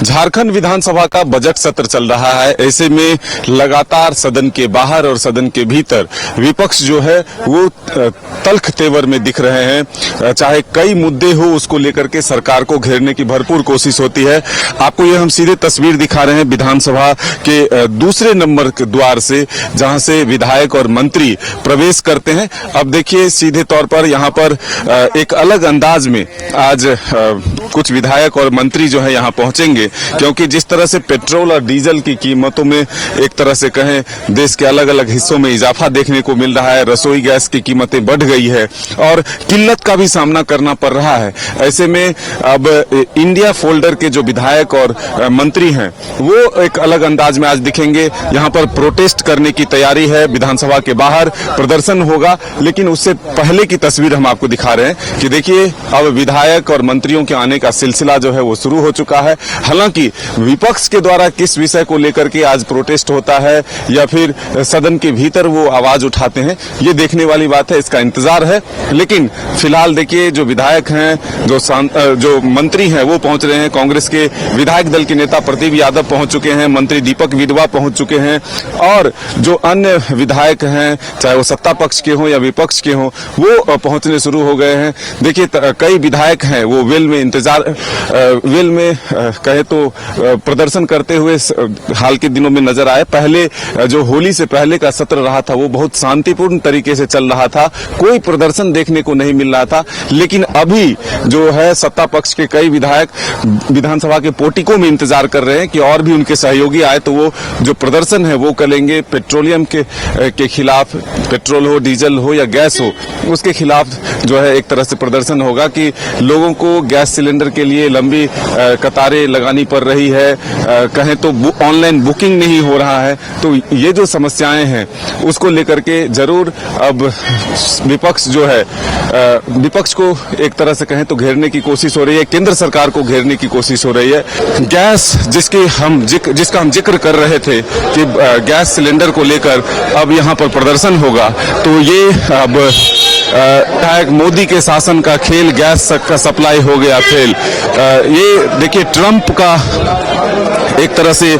झारखंड विधानसभा का बजट सत्र चल रहा है। ऐसे में लगातार सदन के बाहर और सदन के भीतर विपक्ष जो है वो तल्ख तेवर में दिख रहे हैं। चाहे कई मुद्दे हो, उसको लेकर के सरकार को घेरने की भरपूर कोशिश होती है। आपको ये हम सीधे तस्वीर दिखा रहे हैं विधानसभा के दूसरे नंबर के द्वार से, जहां से विधायक और मंत्री प्रवेश करते हैं। अब देखिए सीधे तौर पर यहाँ पर एक अलग अंदाज में आज कुछ विधायक और मंत्री जो है यहाँ पहुंचेंगे, क्योंकि जिस तरह से पेट्रोल और डीजल की कीमतों में एक तरह से कहें देश के अलग अलग हिस्सों में इजाफा देखने को मिल रहा है, रसोई गैस की कीमतें बढ़ गई है और किल्लत का भी सामना करना पड़ रहा है। ऐसे में अब इंडिया फोल्डर के जो विधायक और मंत्री हैं वो एक अलग अंदाज में आज दिखेंगे। यहाँ पर प्रोटेस्ट करने की तैयारी है, विधानसभा के बाहर प्रदर्शन होगा। लेकिन उससे पहले की तस्वीर हम आपको दिखा रहे हैं कि देखिए अब विधायक और मंत्रियों के आने का सिलसिला जो है वो शुरू हो चुका है। हालांकि विपक्ष के द्वारा किस विषय को लेकर के आज प्रोटेस्ट होता है या फिर सदन के भीतर वो आवाज उठाते हैं, ये देखने वाली बात है, इसका इंतजार है। लेकिन फिलहाल देखिए जो विधायक हैं, जो मंत्री हैं वो पहुंच रहे हैं। कांग्रेस के विधायक दल के नेता प्रदीप यादव पहुंच चुके हैं, मंत्री दीपक विधवा पहुंच चुके हैं और जो अन्य विधायक हैं, चाहे वो सत्ता पक्ष के हों या विपक्ष के हों, वो पहुंचने शुरू हो गए हैं। देखिए कई विधायक हैं वो वेल में कहे तो प्रदर्शन करते हुए हाल के दिनों में नजर आए। पहले जो होली से पहले का सत्र रहा था वो बहुत शांतिपूर्ण तरीके से चल रहा था, कोई प्रदर्शन देखने को नहीं मिल रहा था। लेकिन अभी जो है सत्ता पक्ष के कई विधायक विधानसभा के पोर्टिको में इंतजार कर रहे हैं कि और भी उनके सहयोगी आए तो वो जो प्रदर्शन है वो करेंगे। पेट्रोलियम के खिलाफ, पेट्रोल हो, डीजल हो या गैस हो, उसके खिलाफ जो है एक तरह से प्रदर्शन होगा कि लोगों को गैस सिलेंडर के लिए लंबी कतारें लगानी पड़ रही है, कहें तो ऑनलाइन बुकिंग नहीं हो रहा है। तो ये जो समस्याएं हैं उसको लेकर के जरूर अब विपक्ष जो है विपक्ष को एक तरह से कहें तो घेरने की कोशिश हो रही है, केंद्र सरकार को घेरने की कोशिश हो रही है। गैस जिसका हम जिक्र कर रहे थे कि गैस सिलेंडर को लेकर अब यहाँ पर प्रदर्शन होगा, तो ये अब मोदी के शासन का खेल, गैस का सप्लाई हो गया फेल। ये देखिए ट्रंप का एक तरह से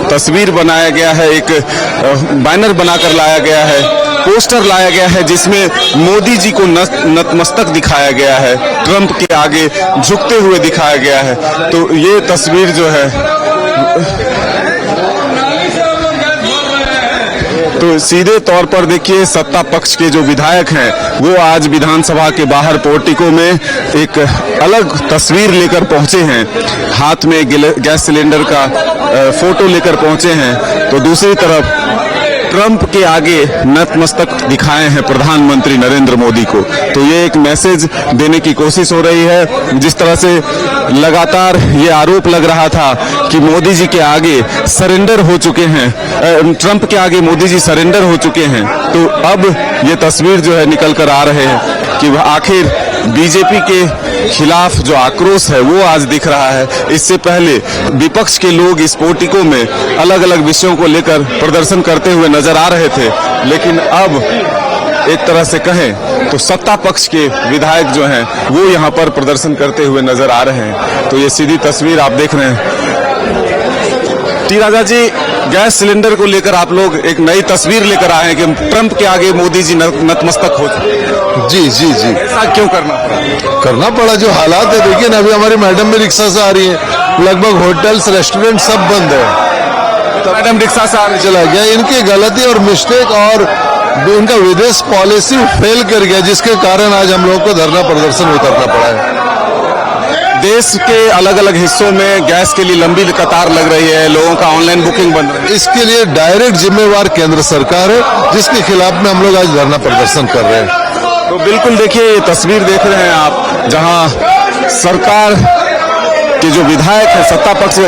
तस्वीर बनाया गया है, एक बैनर बनाकर लाया गया है, पोस्टर लाया गया है जिसमें मोदी जी को नतमस्तक दिखाया गया है, ट्रंप के आगे झुकते हुए दिखाया गया है। तो ये तस्वीर जो है तो सीधे तौर पर देखिए सत्ता पक्ष के जो विधायक हैं वो आज विधानसभा के बाहर पोर्टिको में एक अलग तस्वीर लेकर पहुंचे हैं, हाथ में गैस सिलेंडर का फोटो लेकर पहुंचे हैं। तो दूसरी तरफ ट्रंप के आगे नतमस्तक दिखाए हैं प्रधानमंत्री नरेंद्र मोदी को। तो ये एक मैसेज देने की कोशिश हो रही है। जिस तरह से लगातार ये आरोप लग रहा था कि मोदी जी के आगे सरेंडर हो चुके हैं, ट्रंप के आगे मोदी जी सरेंडर हो चुके हैं, तो अब ये तस्वीर जो है निकल कर आ रहे हैं कि आखिर बीजेपी के खिलाफ जो आक्रोश है वो आज दिख रहा है। इससे पहले विपक्ष के लोग इस पोर्टिको में अलग अलग विषयों को लेकर प्रदर्शन करते हुए नजर आ रहे थे, लेकिन अब एक तरह से कहें तो सत्ता पक्ष के विधायक जो हैं वो यहाँ पर प्रदर्शन करते हुए नजर आ रहे हैं। तो ये सीधी तस्वीर आप देख रहे हैं। टी राजा जी, गैस सिलेंडर को लेकर आप लोग एक नई तस्वीर लेकर आए हैं कि ट्रंप के आगे मोदी जी नतमस्तक हो चुके। जी जी जी, ऐसा क्यों करना पड़ा? जो हालात है देखिए ना, अभी हमारी मैडम भी रिक्शा से आ रही है, लगभग होटल्स रेस्टोरेंट सब बंद है, तो मैडम रिक्शा से आने चला गया। इनकी गलती और मिस्टेक और इनका विदेश पॉलिसी फेल कर गया, जिसके कारण आज हम लोगों को धरना प्रदर्शन उतरना पड़ा है। देश के अलग अलग हिस्सों में गैस के लिए लंबी कतार लग रही है, लोगों का ऑनलाइन बुकिंग बंद है। इसके लिए डायरेक्ट जिम्मेवार केंद्र सरकार है, जिसके खिलाफ में हम लोग आज धरना प्रदर्शन कर रहे हैं। तो बिल्कुल देखिए ये तस्वीर देख रहे हैं आप, जहां सरकार के जो विधायक है सत्ता पक्ष,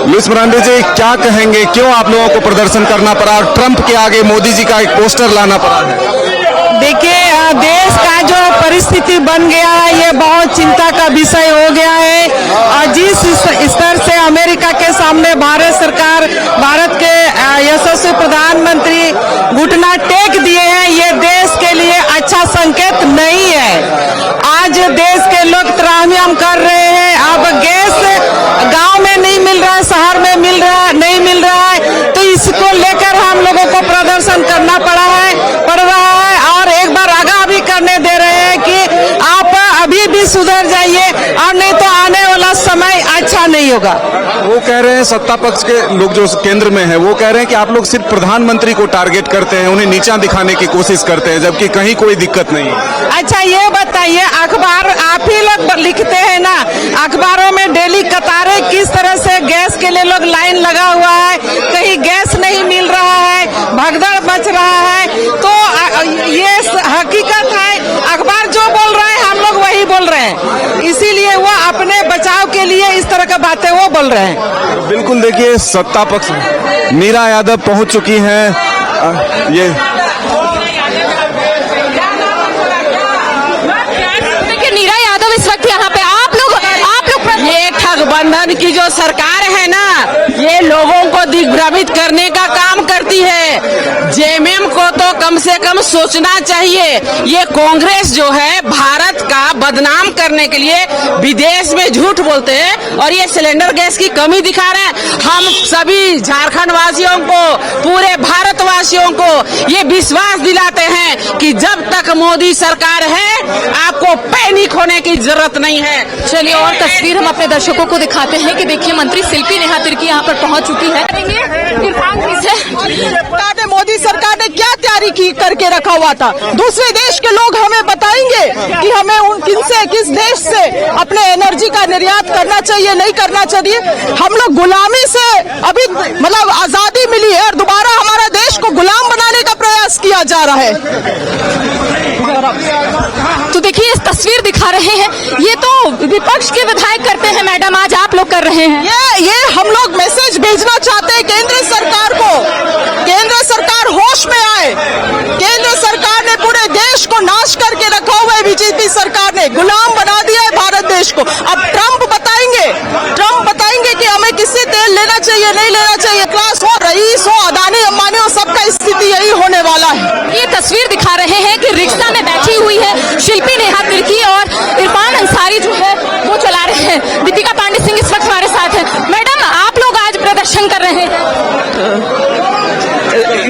लुइस मरांडी जी क्या कहेंगे, क्यों आप लोगों को प्रदर्शन करना पड़ा और ट्रंप के आगे मोदी जी का एक पोस्टर लाना पड़ा है? देखिए देश का जो परिस्थिति बन गया है ये बहुत चिंता का विषय हो गया है। और जिस स्तर से अमेरिका के सामने भारत सरकार, भारत के यशस्वी प्रधानमंत्री घुटना टेक दिए हैं, ये देश के लिए अच्छा संकेत नहीं है। आज देश के लोग त्राहिमाम कर रहे हैं। अब गैस गांव में नहीं मिल समय अच्छा नहीं होगा। वो कह रहे हैं, सत्ता पक्ष के लोग जो केंद्र में है वो कह रहे हैं कि आप लोग सिर्फ प्रधानमंत्री को टारगेट करते हैं, उन्हें नीचा दिखाने की कोशिश करते हैं, जबकि कहीं कोई दिक्कत नहीं है। अच्छा ये बताइए, अखबार आप ही लोग लिखते हैं ना, अखबारों में डेली कतारें किस तरह से गैस के लिए लोग लाइन लगा हुआ है, कहीं गैस नहीं मिल रहा है, भगदड़ मच रहा है। तो ये हकीकत है, अखबार जो बोल रहा है हम लोग वही बोल रहे हैं, इसीलिए वो अपने बचाव के लिए इस तरह की बातें वो बोल रहे हैं। बिल्कुल, देखिए सत्ता पक्ष मीरा यादव पहुंच चुकी हैं। ये मीरा यादव इस वक्त यहाँ पे आप लोग ये ठगबंधन की जो सरकार है ना, ये लोगों को दिग्भ्रमित करने का काम करती है। जेएमएम को तो कम से कम सोचना चाहिए। ये कांग्रेस जो है भारत का बदनाम करने के लिए विदेश में झूठ बोलते हैं और ये सिलेंडर गैस की कमी दिखा रहे हैं। हम सभी झारखंड वासियों को, पूरे भारतवासियों को ये विश्वास दिलाते हैं कि जब तक मोदी सरकार है आपको पैनिक होने की जरूरत नहीं है। चलिए और तस्वीर हम अपने दर्शकों को दिखाते हैं कि देखिए मंत्री शिल्पी नेहा तिर्की यहाँ पर पहुँच चुकी है। इरफान ने मोदी सरकार ने क्या तैयारी की करके रखा हुआ था, दूसरे देश के लोग हमें बताएंगे कि हमें उन किस देश से अपने एनर्जी का निर्यात करना चाहिए, नहीं करना चाहिए। हम लोग गुलामी से अभी मतलब आजादी मिली है और दोबारा हमारा देश को गुलाम बनाने का प्रयास किया जा रहा है। तो देखिए इस तस्वीर दिखा रहे हैं, ये तो विपक्ष के विधायक करते हैं मैडम, आज आप लोग कर रहे हैं। ये हम लोग मैसेज भेजना चाहते हैं केंद्र सरकार को, केंद्र सरकार होश में आए। केंद्र सरकार ने पूरे देश को नाश करके रखा हुआ है, बीजेपी सरकार ने गुलाम बना दिया है भारत देश को। अब ट्रम्प बताएंगे कि हमें किससे तेल लेना चाहिए, नहीं लेना चाहिए। क्लास हो, रईस हो, अदानी अंबानी हो, सबका स्थिति यही होने वाला है। ये तस्वीर दिखा रहे हैं कि रिक्शा में बैठी हुई है शिल्पी नेहा तिर्की और इरफान अंसारी जो है वो चला रहे हैं। दीपिका पांडे सिंह इस वक्त हमारे साथ है। मैडम आप लोग आज प्रदर्शन कर रहे हैं,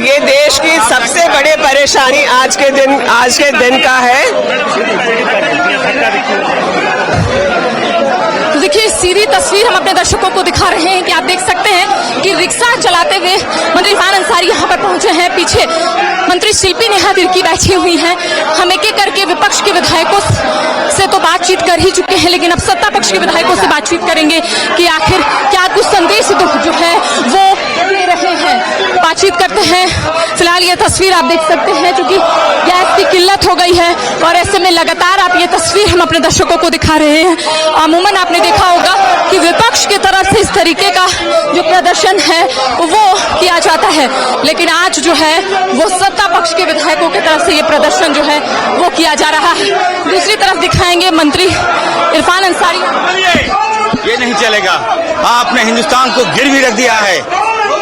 ये देश की सबसे बड़ी परेशानी आज के दिन का है। तो देखिए सीधी तस्वीर हम अपने दर्शकों को दिखा रहे हैं कि आप देख सकते हैं कि रिक्शा चलाते हुए मंत्री इरफान अंसारी यहाँ पर पहुंचे हैं। पीछे मंत्री शिल्पी नेहा तिर्की बैठी हुई हैं। हम एक एक करके विपक्ष के विधायकों से तो बातचीत कर ही चुके हैं, लेकिन अब सत्ता पक्ष के विधायकों से बातचीत करेंगे कि आखिर क्या कुछ संदेश जो है वो दे रहे हैं। बातचीत करते हैं। फिलहाल ये तस्वीर आप देख सकते हैं क्योंकि गैस की किल्लत हो गई है और ऐसे में लगातार आप ये तस्वीर हम अपने दर्शकों को दिखा रहे हैं। अमूमन आपने देखा होगा कि विपक्ष की तरफ से इस तरीके का जो प्रदर्शन है वो किया जाता है, लेकिन आज जो है वो सत्ता पक्ष के विधायकों की तरफ से ये प्रदर्शन जो है वो किया जा रहा है। दूसरी तरफ दिखाएंगे मंत्री इरफान अंसारी। ये नहीं चलेगा, आपने हिंदुस्तान को गिरवी रख दिया है,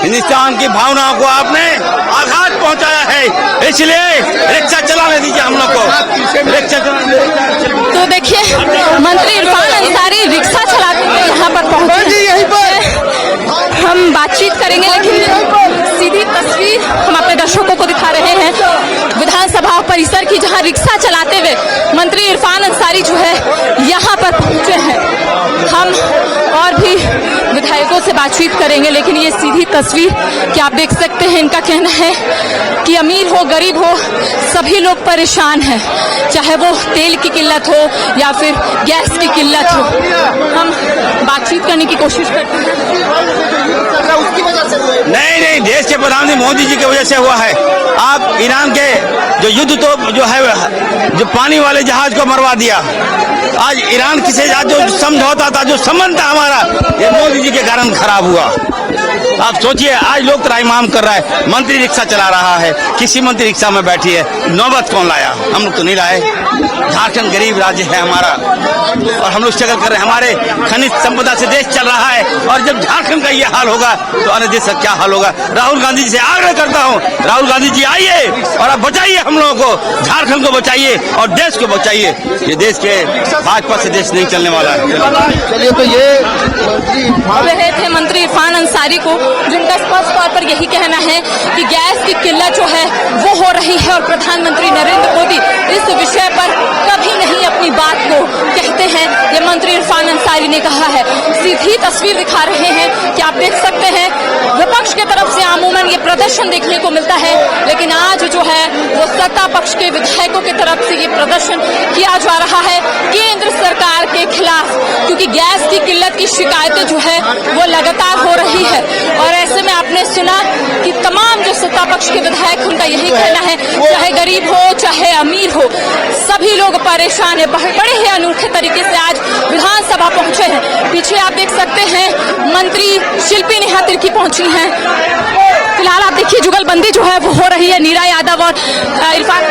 हिंदुस्तान की भावनाओं को आपने आघात पहुंचाया है, इसलिए रिक्शा चलाने दीजिए हम लोग को। रिक्शा तो देखिए मंत्री इरफान अंसारी रिक्शा चलाते हुए यहाँ पर पहुंचे। यहीं पर हम बातचीत करेंगे, लेकिन सीधी तस्वीर हम अपने दर्शकों को दिखा रहे हैं विधानसभा परिसर की, जहां रिक्शा चलाते हुए मंत्री इरफान अंसारी जो है यहाँ पर पहुंचे हैं। हम और भी विधायकों से बातचीत करेंगे, लेकिन ये सीधी तस्वीर कि आप देख सकते हैं, इनका कहना है कि अमीर हो गरीब हो सभी लोग परेशान हैं, चाहे वो तेल की किल्लत हो या फिर गैस की किल्लत हो। हम बातचीत करने की कोशिश करते हैं। नहीं, देश के प्रधानमंत्री मोदी जी की वजह से हुआ है। आप ईरान के जो युद्ध तो जो है जो पानी वाले जहाज को मरवा दिया, आज ईरान के साथ जो समझौता था, जो संबंध था हमारा, ये मोदी जी के कारण खराब हुआ। आप सोचिए, आज लोग त्राहिमाम कर रहा है, मंत्री रिक्शा चला रहा है, किसी मंत्री रिक्शा में बैठी है, नौबत कौन लाया? हम लोग तो नहीं लाए। झारखंड गरीब राज्य है हमारा और हम लोग स्ट्रगल कर रहे हैं, हमारे खनिज संपदा से देश चल रहा है, और जब झारखंड का ये हाल होगा तो अन्य देश का क्या हाल होगा। राहुल गांधी जी से आग्रह करता हूँ, राहुल गांधी जी आइए और आप बचाइए हम लोगों को, झारखंड को बचाइए और देश को बचाइए। ये देश के भाजपा से देश नहीं चलने वाला है। चलिए, तो ये रहे थे मंत्री इरफान अंसारी को जिनका स्पष्ट तौर पर यही कहना है कि गैस की किल्लत जो है वो हो रही है और प्रधानमंत्री नरेंद्र मोदी इस विषय पर कभी नहीं अपनी बात को कहते हैं। ये मंत्री इरफान अंसारी ने कहा है। सीधी तस्वीर दिखा रहे हैं कि आप देख सकते हैं विपक्ष की तरफ से अमूमन ये प्रदर्शन देखने को मिलता है, लेकिन आज जो है वो सत्ता पक्ष के विधायकों की तरफ से ये प्रदर्शन किया जा रहा है केंद्र सरकार के खिलाफ, क्योंकि गैस की किल्लत की शिकायतें जो है वो लगातार हो रही है। और ऐसे में आपने सुना कि तमाम जो सत्ता पक्ष के विधायक, उनका यही कहना है चाहे गरीब हो चाहे अमीर हो, सभी लोग परेशान है। बड़े ही अनूठे तरीके से आज विधानसभा पहुंचे हैं। पीछे आप देख सकते हैं मंत्री शिल्पी नेहा तिर्की पहुंची हैं। फिलहाल आप देखिए जुगलबंदी जो है वो हो रही है नीरा यादव और इरफान।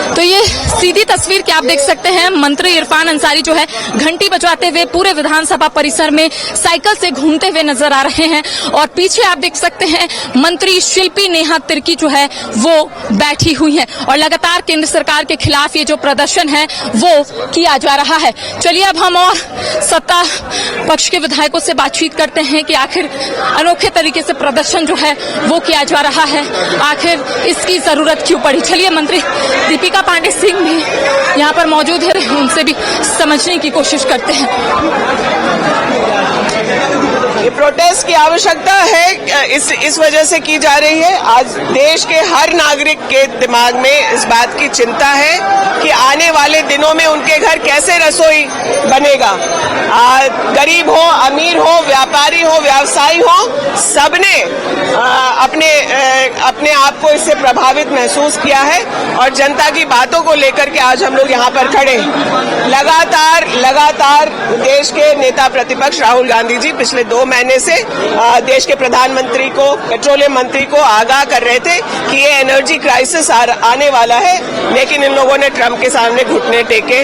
तो ये सीधी तस्वीर क्या आप देख सकते हैं, मंत्री इरफान अंसारी जो है घंटी बजाते हुए पूरे विधानसभा परिसर में साइकिल से घूमते हुए नजर आ रहे हैं। और पीछे आप देख सकते हैं मंत्री शिल्पी नेहा तिर्की जो है वो बैठी हुई हैं और लगातार केंद्र सरकार के खिलाफ ये जो प्रदर्शन है वो किया जा रहा है। चलिए अब हम और सत्ता पक्ष के विधायकों से बातचीत करते हैं कि आखिर अनोखे तरीके से प्रदर्शन जो है वो किया जा रहा है, आखिर इसकी जरूरत क्यों पड़ी। चलिए मंत्री दीपिका पांडे सिंह भी यहाँ पर मौजूद है, उनसे भी समझने की कोशिश करते हैं। ये प्रोटेस्ट की आवश्यकता है इस वजह से की जा रही है। आज देश के हर नागरिक के दिमाग में इस बात की चिंता है कि आने वाले दिनों में उनके घर कैसे रसोई बनेगा। गरीब हो, अमीर हो, व्यापारी हो, व्यवसायी हो, सबने अपने आप को इससे प्रभावित महसूस किया है और जनता की बातों को लेकर के आज हम लोग यहाँ पर खड़े हैं। लगातार देश के नेता प्रतिपक्ष राहुल गांधी जी पिछले 2 महीने से देश के प्रधानमंत्री को, पेट्रोलियम मंत्री को आगाह कर रहे थे कि ये एनर्जी क्राइसिस आने वाला है, लेकिन इन लोगों ने ट्रंप के सामने घुटने टेके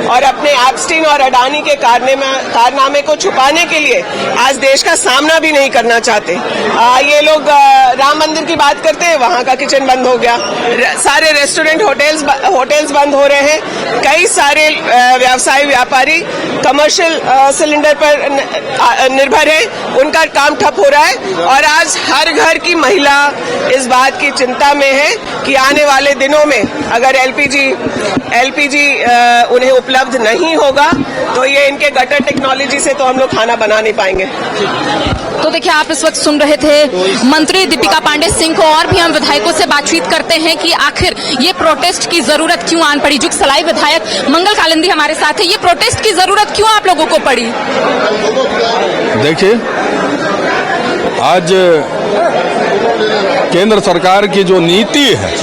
और अपने एप्स्टीन और अडानी के कारनामे को छुपाने के लिए आज देश का सामना भी नहीं करना चाहते। ये लोग राम मंदिर की बात करते हैं, वहां का किचन बंद हो गया, सारे रेस्टोरेंट होटल्स बंद हो रहे हैं, कई सारे व्यवसायी व्यापारी कमर्शियल सिलेंडर पर निर्भर है, उनका काम ठप हो रहा है और आज हर घर की महिला इस बात की चिंता में है कि आने वाले दिनों में अगर एलपीजी उन्हें उपलब्ध नहीं होगा तो ये इनके गटर टेक्नोलॉजी से तो हम लोग खाना बना नहीं पाएंगे। तो देखिए आप इस वक्त सुन रहे थे मंत्री दीपिका पांडे सिंह को, और भी हम विधायकों से बातचीत करते हैं कि आखिर ये प्रोटेस्ट की जरूरत क्यों आन पड़ी। जुग सलाई विधायक मंगल कालिंदी हमारे साथ है। ये प्रोटेस्ट की जरूरत क्यों आप लोगों को पड़ी? देखिए, आज केंद्र सरकार की जो नीति है,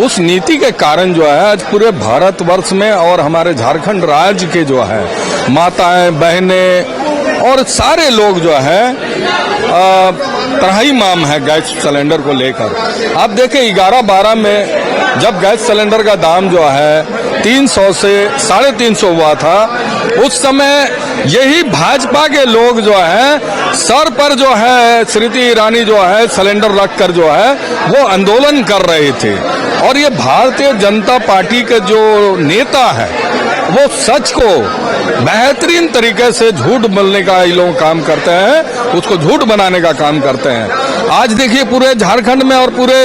उस नीति के कारण जो है आज पूरे भारतवर्ष में और हमारे झारखंड राज्य के जो है माताएं, बहनें और सारे लोग जो है त्राहिमाम है गैस सिलेंडर को लेकर। आप देखें 11-12 में जब गैस सिलेंडर का दाम जो है 300 से 350 हुआ था, उस समय यही भाजपा के लोग जो है सर पर जो है स्मृति ईरानी जो है सिलेंडर रखकर जो है वो आंदोलन कर रहे थे। और ये भारतीय जनता पार्टी के जो नेता है वो सच को बेहतरीन तरीके से झूठ बोलने का ये लोग काम करते हैं, उसको झूठ बनाने का काम करते हैं। आज देखिए पूरे झारखंड में और पूरे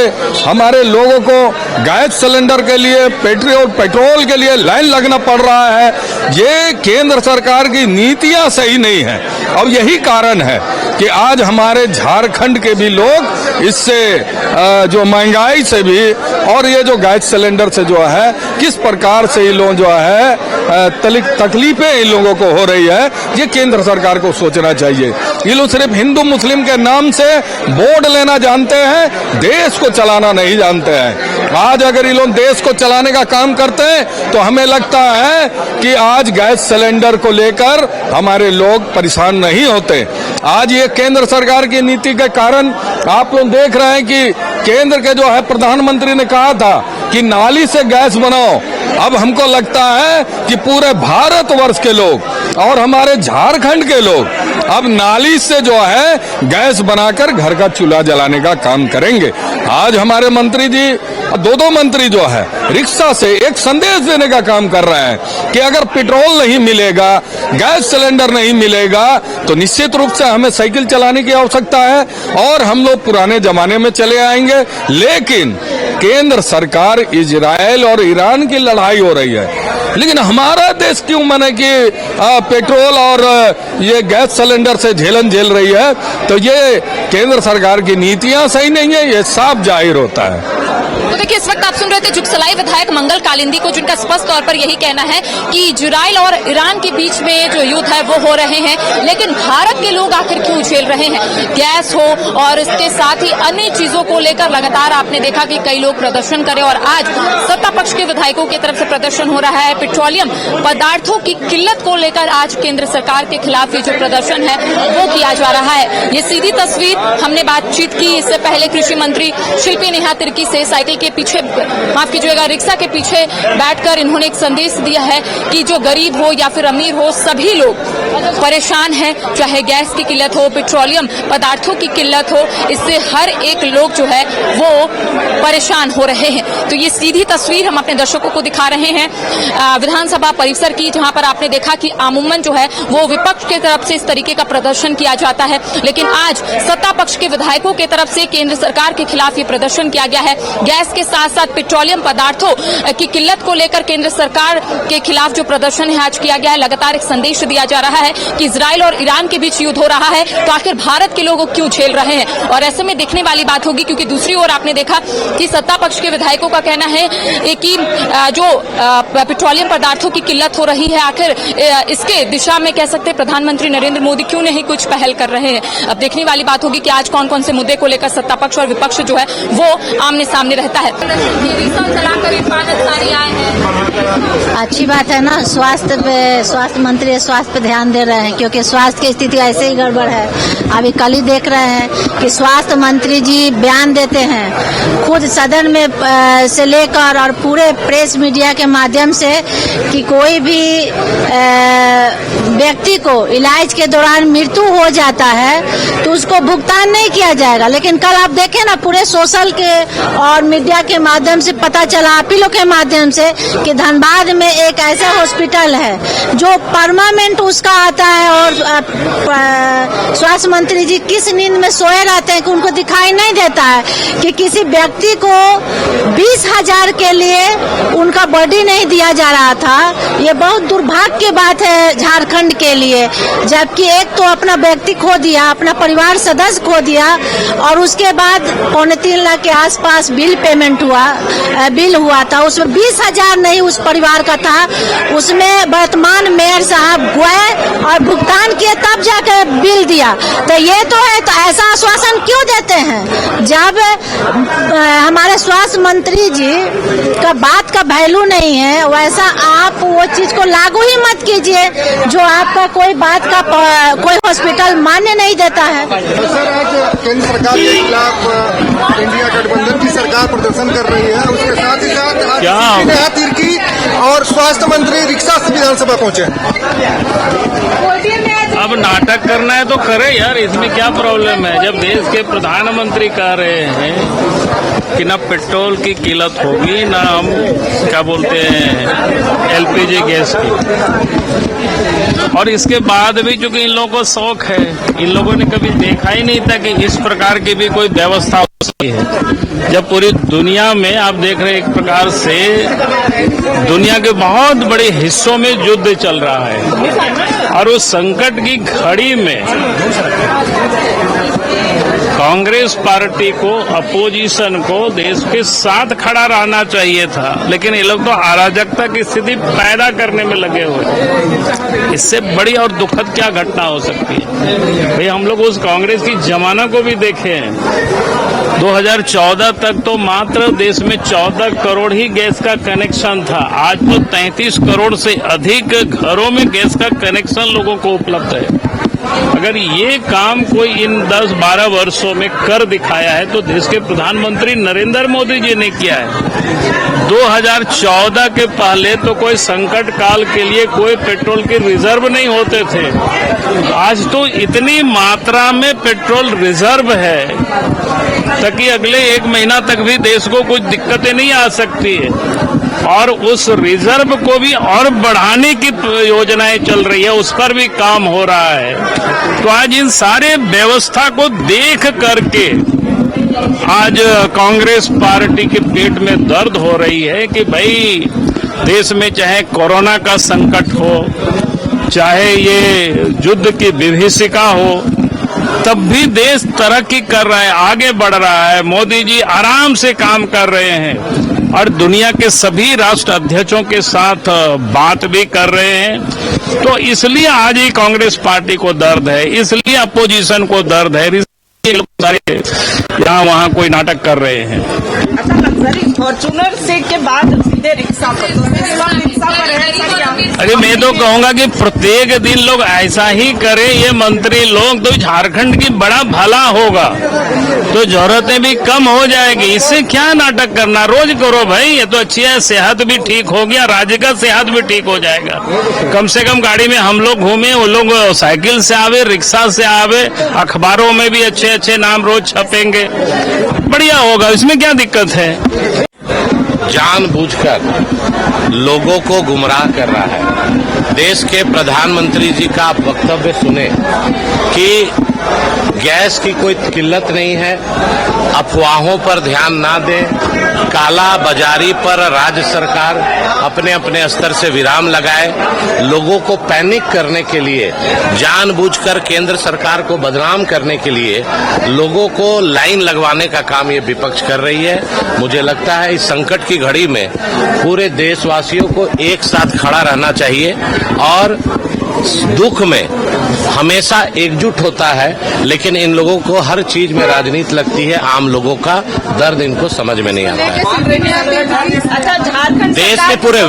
हमारे लोगों को गैस सिलेंडर के लिए, पेट्रोल के लिए लाइन लगना पड़ रहा है। ये केंद्र सरकार की नीतियां सही नहीं है और यही कारण है कि आज हमारे झारखंड के भी लोग इससे जो महंगाई से भी और ये जो गैस सिलेंडर से जो है किस प्रकार से ये लोग जो है तकलीफें इन लोगों को हो रही है, ये केंद्र सरकार को सोचना चाहिए। ये लोग सिर्फ हिंदू मुस्लिम के नाम से वोट लेना जानते हैं, देश को चलाना नहीं जानते हैं। आज अगर ये लोग देश को चलाने का काम करते हैं तो हमें लगता है कि आज गैस सिलेंडर को लेकर हमारे लोग परेशान नहीं होते। आज ये केंद्र सरकार की नीति के कारण आप लोग देख रहे हैं कि केंद्र के जो है प्रधानमंत्री ने कहा था कि नाली से गैस बनाओ। अब हमको लगता है कि पूरे भारतवर्ष के लोग और हमारे झारखंड के लोग अब नाली से जो है गैस बनाकर घर का चूल्हा जलाने का काम करेंगे। आज हमारे मंत्री जी दो मंत्री जो है रिक्शा से एक संदेश देने का काम कर रहे हैं कि अगर पेट्रोल नहीं मिलेगा, गैस सिलेंडर नहीं मिलेगा तो निश्चित रूप से हमें साइकिल चलाने की आवश्यकता है और हम लोग पुराने जमाने में चले आएंगे। लेकिन केंद्र सरकार इजराइल और ईरान की लड़ाई हो रही है, लेकिन हमारा देश क्यों माने कि पेट्रोल और ये गैस सिलेंडर से झेलन झेल रही है? तो ये केंद्र सरकार की नीतियां सही नहीं है, ये साफ जाहिर होता है। तो देखिए, इस वक्त आप सुन रहे थे जुगसलाई विधायक मंगल कालिंदी को, जिनका स्पष्ट तौर पर यही कहना है कि इजराइल और ईरान के बीच में जो युद्ध है वो हो रहे हैं, लेकिन भारत के लोग आखिर क्यों झेल रहे हैं? गैस हो और इसके साथ ही अन्य चीजों को लेकर लगातार आपने देखा कि कई लोग प्रदर्शन करे और आज सत्ता पक्ष के विधायकों की तरफ से प्रदर्शन हो रहा है। पेट्रोलियम पदार्थों की किल्लत को लेकर आज केंद्र सरकार के खिलाफ ये जो प्रदर्शन है वो किया जा रहा है। ये सीधी तस्वीर हमने बातचीत की इससे पहले कृषि मंत्री शिल्पी नेहा तिर्की से साइकिल के पीछे, माफ कीजिएगा, रिक्शा के पीछे बैठकर इन्होंने एक संदेश दिया है कि जो गरीब हो या फिर अमीर हो, सभी लोग परेशान हैं। चाहे गैस की किल्लत हो, पेट्रोलियम पदार्थों की किल्लत हो, इससे हर एक लोग जो है वो परेशान हो रहे हैं। तो ये सीधी तस्वीर हम अपने दर्शकों को दिखा रहे हैं विधानसभा परिसर की, जहां पर आपने देखा कि अमूमन जो है वो विपक्ष की तरफ से इस तरीके का प्रदर्शन किया जाता है, लेकिन आज सत्ता पक्ष के विधायकों की तरफ से केंद्र सरकार के खिलाफ ये प्रदर्शन किया गया है। गैस के साथ साथ पेट्रोलियम पदार्थों की किल्लत को लेकर केंद्र सरकार के खिलाफ जो प्रदर्शन है आज किया गया है। लगातार एक संदेश दिया जा रहा है कि इजराइल और ईरान के बीच युद्ध हो रहा है, तो आखिर भारत के लोग क्यों झेल रहे हैं? और ऐसे में देखने वाली बात होगी, क्योंकि दूसरी ओर आपने देखा कि सत्ता पक्ष के विधायकों का कहना है कि जो पेट्रोलियम पदार्थों की किल्लत हो रही है, आखिर इसके दिशा में कह सकते हैं प्रधानमंत्री नरेंद्र मोदी क्यों नहीं कुछ पहल कर रहे हैं। अब देखने वाली बात होगी कि आज कौन कौन से मुद्दे को लेकर सत्ता पक्ष और विपक्ष जो है वो आमने सामने रहता है। अच्छी बात है ना, स्वास्थ्य मंत्री स्वास्थ्य पे ध्यान दे रहे हैं, क्योंकि स्वास्थ्य की स्थिति ऐसे ही गड़बड़ है। अभी कल ही देख रहे हैं कि स्वास्थ्य मंत्री जी बयान देते हैं खुद सदन में से लेकर और पूरे प्रेस मीडिया के माध्यम से कि कोई भी व्यक्ति को इलाज के दौरान मृत्यु हो जाता है तो उसको भुगतान नहीं किया जाएगा। लेकिन कल आप देखें ना, पूरे सोशल के और मीडिया के माध्यम से पता चला, अपीलों के माध्यम से, कि धनबाद में एक ऐसा हॉस्पिटल है जो परमानेंट उसका आता है और स्वास्थ्य मंत्री जी किस नींद में सोए रहते हैं कि उनको दिखाई नहीं देता है कि किसी व्यक्ति को 20,000 के लिए उनका बॉडी नहीं दिया जा रहा था। ये बहुत दुर्भाग्य की बात है झारखंड के लिए, जबकि एक तो अपना व्यक्ति खो दिया, अपना परिवार सदस्य खो दिया और उसके बाद 3.25 लाख के आसपास बिल हुआ था, उसमें 20,000 नहीं उस परिवार का था, उसमें वर्तमान मेयर साहब गए और भुगतान किए तब जाकर बिल दिया। तो ये तो है, तो ऐसा आश्वासन क्यों देते हैं जब हमारे स्वास्थ्य मंत्री जी का बात का वैल्यू नहीं है? वैसा आप वो चीज को लागू ही मत कीजिए जो आपका कोई बात का कोई हॉस्पिटल मान्य नहीं देता है। सर, आज केंद्र सरकार के खिलाफ इंडिया गठबंधन की सरकार प्रदर्शन कर रही है, उसके साथ ही साथ नेहा तिर्की और स्वास्थ्य मंत्री रिक्शा से विधानसभा पहुंचे। अब नाटक करना है तो करे यार, इसमें क्या प्रॉब्लम है? जब देश के प्रधानमंत्री कह रहे हैं कि ना पेट्रोल की किल्लत होगी, ना हम क्या बोलते हैं एलपीजी गैस की, और इसके बाद भी चूंकि इन लोगों को शौक है, इन लोगों ने कभी देखा ही नहीं था कि इस प्रकार की भी कोई व्यवस्था हो सकती है। जब पूरी दुनिया में आप देख रहे हैं एक प्रकार से दुनिया के बहुत बड़े हिस्सों में युद्ध चल रहा है और उस संकट की घड़ी में कांग्रेस पार्टी को, अपोजिशन को देश के साथ खड़ा रहना चाहिए था, लेकिन ये लोग तो अराजकता की स्थिति पैदा करने में लगे हुए। इससे बड़ी और दुखद क्या घटना हो सकती है? भाई हम लोग उस कांग्रेस की जमाना को भी देखे हैं। 2014 तक तो मात्र देश में 14 करोड़ ही गैस का कनेक्शन था। आज तो 33 करोड़ से अधिक घरों में गैस का कनेक्शन लोगों को उपलब्ध है। अगर ये काम कोई इन 10-12 वर्षों में कर दिखाया है तो देश के प्रधानमंत्री नरेंद्र मोदी जी ने किया है। 2014 के पहले तो कोई संकट काल के लिए कोई पेट्रोल के रिजर्व नहीं होते थे। आज तो इतनी मात्रा में पेट्रोल रिजर्व है ताकि अगले 1 महीना तक भी देश को कुछ दिक्कतें नहीं आ सकती है, और उस रिजर्व को भी और बढ़ाने की योजनाएं चल रही है, उस पर भी काम हो रहा है। तो आज इन सारे व्यवस्था को देख करके आज कांग्रेस पार्टी के पेट में दर्द हो रही है कि भाई देश में चाहे कोरोना का संकट हो, चाहे ये युद्ध की विभीषिका हो, तब भी देश तरक्की कर रहा है, आगे बढ़ रहा है। मोदी जी आराम से काम कर रहे हैं और दुनिया के सभी राष्ट्र अध्यक्षों के साथ बात भी कर रहे हैं। तो इसलिए आज ही कांग्रेस पार्टी को दर्द है, इसलिए अपोजिशन को दर्द है, इसलिए लोग सारे यहाँ वहाँ कोई नाटक कर रहे हैं। अच्छा, लग्जरी फॉर्चूनर से के बाद सीधे रिक्शा पर, रिक्शा पर है। अरे मैं तो कहूंगा कि प्रत्येक दिन लोग ऐसा ही करें, ये मंत्री लोग, तो झारखंड की बड़ा भला होगा, तो जरूरतें भी कम हो जाएगी। इससे क्या नाटक करना, रोज करो भाई, ये तो अच्छी है, सेहत भी ठीक हो गया, राज्य का सेहत भी ठीक हो जाएगा। कम से कम गाड़ी में हम लोग घूमे, वो लोग साइकिल से आवे, रिक्शा से आवे, अखबारों में भी अच्छे अच्छे नाम रोज छपेंगे, बढ़िया होगा, इसमें क्या दिक्कत है? जानबूझकर लोगों को गुमराह कर रहा है। देश के प्रधानमंत्री जी का आप वक्तव्य सुने कि गैस की कोई किल्लत नहीं है, अफवाहों पर ध्यान ना दें, काला बाजारी पर राज्य सरकार अपने अपने स्तर से विराम लगाए। लोगों को पैनिक करने के लिए, जानबूझकर केंद्र सरकार को बदनाम करने के लिए लोगों को लाइन लगवाने का काम ये विपक्ष कर रही है। मुझे लगता है इस संकट की घड़ी में पूरे देशवासियों को एक साथ खड़ा रहना चाहिए और दुख में हमेशा एकजुट होता है, लेकिन इन लोगों को हर चीज में राजनीति लगती है, आम लोगों का दर्द इनको समझ में नहीं आता है। देश के पूरे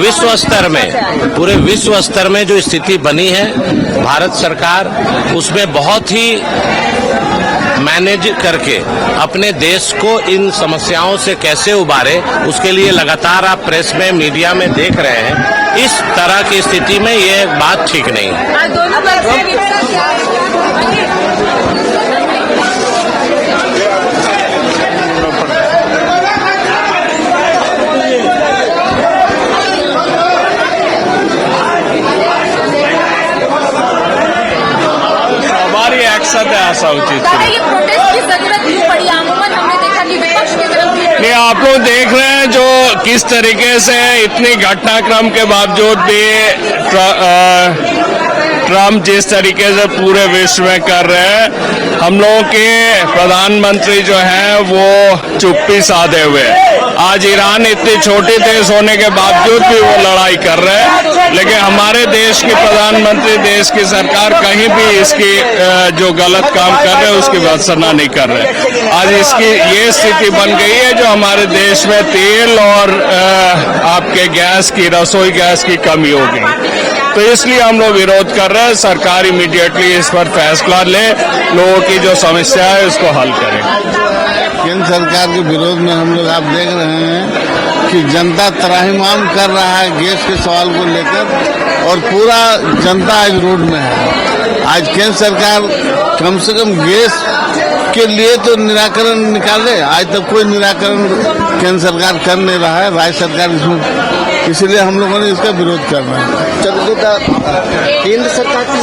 विश्व स्तर में जो स्थिति बनी है, भारत सरकार उसमें बहुत ही मैनेज करके अपने देश को इन समस्याओं से कैसे उबारे, उसके लिए लगातार आप प्रेस में, मीडिया में देख रहे हैं। इस तरह की स्थिति में ये बात ठीक नहीं है। हमारी एकसाथ असा उचित नहीं। आप लोग देख रहे हैं जो किस तरीके से इतनी घटनाक्रम के बावजूद भी ट्रम्प जिस तरीके से पूरे विश्व में कर रहे हैं, हम लोगों के प्रधानमंत्री जो हैं वो चुप्पी साधे हुए। आज ईरान इतनी छोटी देश होने के बावजूद भी वो लड़ाई कर रहे हैं, लेकिन हमारे देश के प्रधानमंत्री, देश की सरकार कहीं भी इसकी जो गलत काम कर रहे हैं उसकी भर्त्सना नहीं कर रहे। आज इसकी ये स्थिति बन गई है जो हमारे देश में तेल और आपके गैस की, रसोई गैस की कमी हो गई। तो इसलिए हम लोग विरोध कर रहे हैं। सरकार इमीडिएटली इस पर फैसला ले, लोगों की जो समस्या है उसको हल करे। केंद्र सरकार के विरोध में हम लोग आप देख रहे हैं कि जनता त्राहिमाम कर रहा है गैस के सवाल को लेकर, और पूरा जनता आज रोड में है। आज केंद्र सरकार कम से कम गैस के लिए तो निराकरण निकाले, आज तक कोई निराकरण केंद्र सरकार कर नहीं रहा है, राज्य सरकार इसमें, इसलिए हम लोगों ने इसका विरोध कर रहे हैं। केंद्र सरकार की